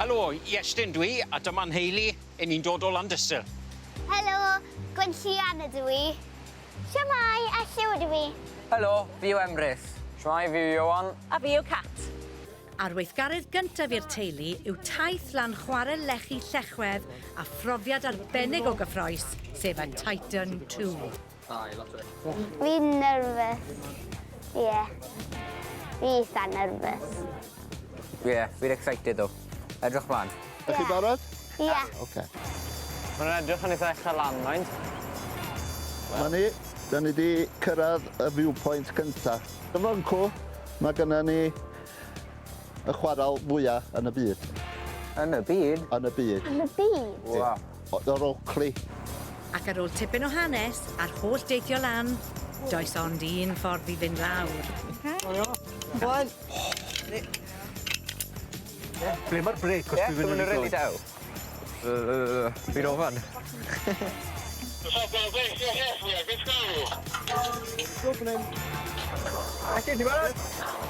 Helo, Iestyn dwi, a dyma'n nheulu, i ni'n dod o Landysel. Helo, Gwyliau ydw i. Siamai, a lliw ydw i. Helo, fi yw Emrys. Siamai, fi yw Iwan. A fi yw Cat. A'r weithgaredd gyntaf i'r teulu yw taith lan chwarel lechi llechwedd a phrofiad arbennig o gyffroes, sef y Titan 2. Fi'n nerfus. Ie. Fi eitha nerfus. Ie, fi'n excited o. Edrych mlaen. Ydych chi barod? Ie. Oce. Mae'n edrych yn eitha eich lan, mind. Ma ni, da ni wedi cyrraedd y viewpoint cynta. Yn fan cw, mae genna ni y chwarel fwyaf yn y byd. Yn y byd? Yn y byd. Yn y byd. Wow. O'r Oakley. Ac ar ôl tipyn o hanes a'r holl deithio lan, does ond un ffordd i fynd lawr. Wan. Ble mae'r brec os dwi'n Ie, dwi'n rili daw. Fi'n ofan. Ac ti barod?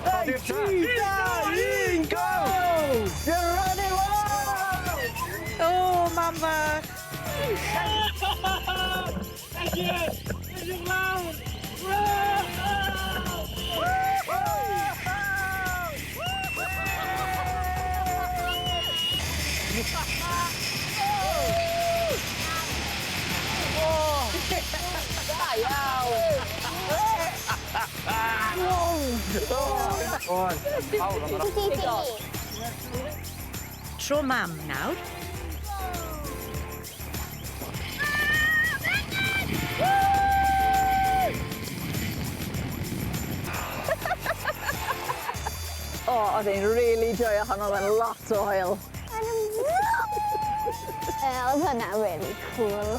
3, 2, 1, go! You're running low! O, mam fach. Tro mam nawr. O, oedd e'n really joio hon, oedd e'n lot o hwyl. Oedd hwnna really cool.